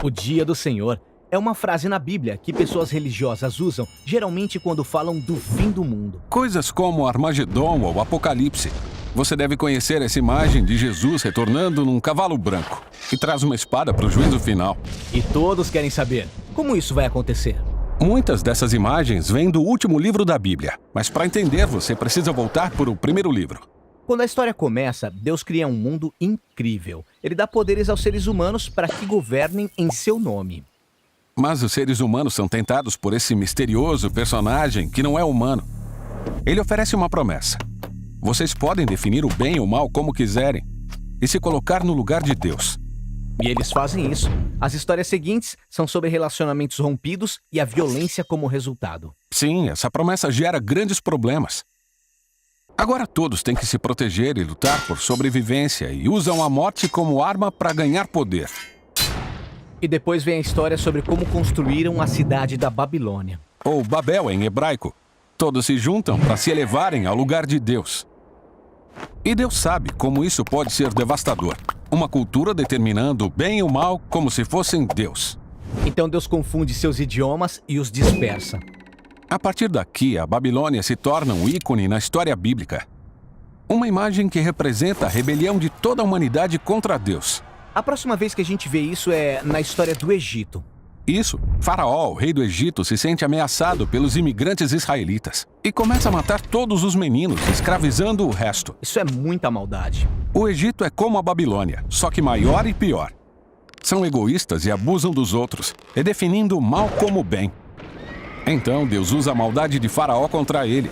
O dia do Senhor é uma frase na Bíblia que pessoas religiosas usam, geralmente quando falam do fim do mundo. Coisas como Armagedon ou Apocalipse. Você deve conhecer essa imagem de Jesus retornando num cavalo branco e traz uma espada para o juízo final. E todos querem saber como isso vai acontecer. Muitas dessas imagens vêm do último livro da Bíblia, mas para entender você precisa voltar para o primeiro livro. Quando a história começa, Deus cria um mundo incrível. Ele dá poderes aos seres humanos para que governem em seu nome. Mas os seres humanos são tentados por esse misterioso personagem que não é humano. Ele oferece uma promessa. Vocês podem definir o bem e o mal como quiserem e se colocar no lugar de Deus. E eles fazem isso. As histórias seguintes são sobre relacionamentos rompidos e a violência como resultado. Sim, essa promessa gera grandes problemas. Agora todos têm que se proteger e lutar por sobrevivência e usam a morte como arma para ganhar poder. E depois vem a história sobre como construíram a cidade da Babilônia. Ou Babel em hebraico. Todos se juntam para se elevarem ao lugar de Deus. E Deus sabe como isso pode ser devastador. Uma cultura determinando o bem e o mal como se fossem Deus. Então Deus confunde seus idiomas e os dispersa. A partir daqui, a Babilônia se torna um ícone na história bíblica. Uma imagem que representa a rebelião de toda a humanidade contra Deus. A próxima vez que a gente vê isso é na história do Egito. Isso, Faraó, o rei do Egito, se sente ameaçado pelos imigrantes israelitas e começa a matar todos os meninos, escravizando o resto. Isso é muita maldade. O Egito é como a Babilônia, só que maior e pior. São egoístas e abusam dos outros, redefinindo o mal como o bem. Então Deus usa a maldade de Faraó contra ele.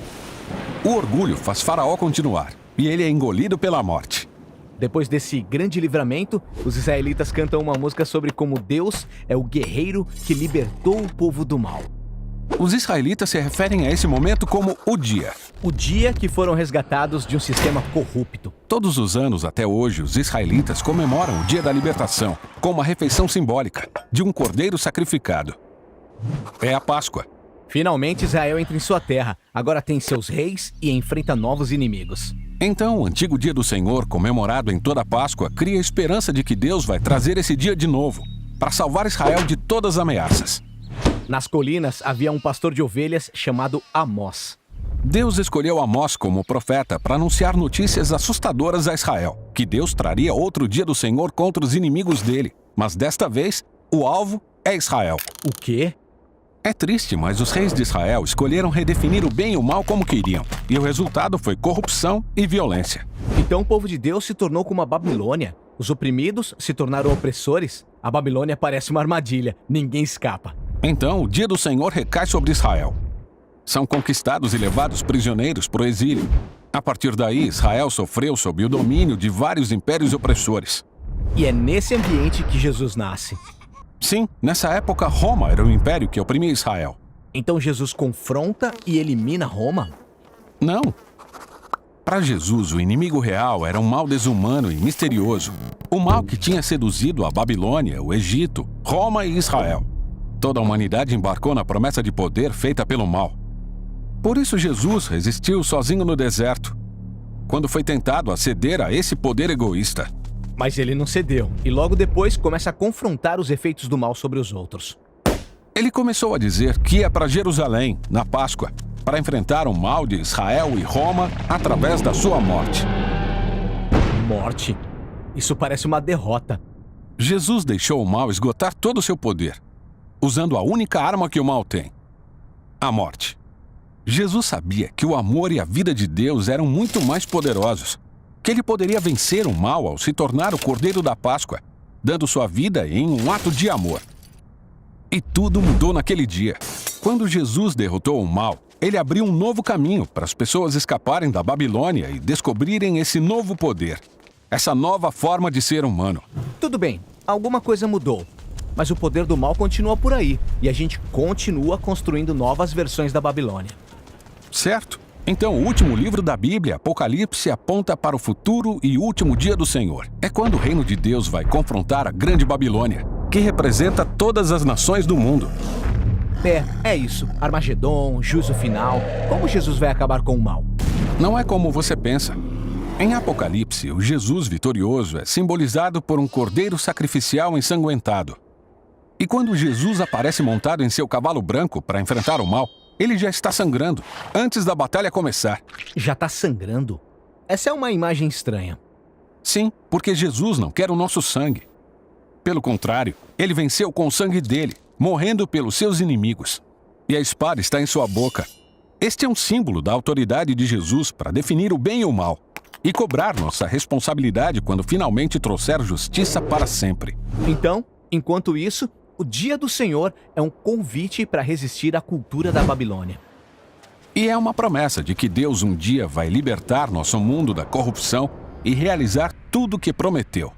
O orgulho faz Faraó continuar, e ele é engolido pela morte. Depois desse grande livramento, os israelitas cantam uma música sobre como Deus é o guerreiro que libertou o povo do mal. Os israelitas se referem a esse momento como o dia. O dia que foram resgatados de um sistema corrupto. Todos os anos até hoje, os israelitas comemoram o dia da libertação com uma refeição simbólica de um cordeiro sacrificado. É a Páscoa. Finalmente Israel entra em sua terra, agora tem seus reis e enfrenta novos inimigos. Então, o antigo dia do Senhor, comemorado em toda a Páscoa, cria a esperança de que Deus vai trazer esse dia de novo, para salvar Israel de todas as ameaças. Nas colinas havia um pastor de ovelhas chamado Amós. Deus escolheu Amós como profeta para anunciar notícias assustadoras a Israel, que Deus traria outro dia do Senhor contra os inimigos dele. Mas desta vez, o alvo é Israel. O quê? É triste, mas os reis de Israel escolheram redefinir o bem e o mal como queriam. E o resultado foi corrupção e violência. Então o povo de Deus se tornou como a Babilônia. Os oprimidos se tornaram opressores. A Babilônia parece uma armadilha. Ninguém escapa. Então o dia do Senhor recai sobre Israel. São conquistados e levados prisioneiros para o exílio. A partir daí, Israel sofreu sob o domínio de vários impérios opressores. E é nesse ambiente que Jesus nasce. Sim, nessa época Roma era o império que oprimia Israel. Então Jesus confronta e elimina Roma? Não. Para Jesus, o inimigo real era um mal desumano e misterioso. O mal que tinha seduzido a Babilônia, o Egito, Roma e Israel. Toda a humanidade embarcou na promessa de poder feita pelo mal. Por isso Jesus resistiu sozinho no deserto, quando foi tentado a ceder a esse poder egoísta. Mas ele não cedeu, e logo depois começa a confrontar os efeitos do mal sobre os outros. Ele começou a dizer que ia para Jerusalém, na Páscoa, para enfrentar o mal de Israel e Roma através da sua morte. Morte? Isso parece uma derrota. Jesus deixou o mal esgotar todo o seu poder, usando a única arma que o mal tem: a morte. Jesus sabia que o amor e a vida de Deus eram muito mais poderosos, que ele poderia vencer o mal ao se tornar o Cordeiro da Páscoa, dando sua vida em um ato de amor. E tudo mudou naquele dia. Quando Jesus derrotou o mal, ele abriu um novo caminho para as pessoas escaparem da Babilônia e descobrirem esse novo poder, essa nova forma de ser humano. Tudo bem, alguma coisa mudou. Mas o poder do mal continua por aí, e a gente continua construindo novas versões da Babilônia. Certo? Então, o último livro da Bíblia, Apocalipse, aponta para o futuro e último dia do Senhor. É quando o reino de Deus vai confrontar a grande Babilônia, que representa todas as nações do mundo. É isso. Armagedon, juízo final. Como Jesus vai acabar com o mal? Não é como você pensa. Em Apocalipse, o Jesus vitorioso é simbolizado por um cordeiro sacrificial ensanguentado. E quando Jesus aparece montado em seu cavalo branco para enfrentar o mal, ele já está sangrando, antes da batalha começar. Já tá sangrando? Essa é uma imagem estranha. Sim, porque Jesus não quer o nosso sangue. Pelo contrário, ele venceu com o sangue dele, morrendo pelos seus inimigos. E a espada está em sua boca. Este é um símbolo da autoridade de Jesus para definir o bem e o mal e cobrar nossa responsabilidade quando finalmente trouxer justiça para sempre. Então, enquanto isso, o dia do Senhor é um convite para resistir à cultura da Babilônia. E é uma promessa de que Deus um dia vai libertar nosso mundo da corrupção e realizar tudo o que prometeu.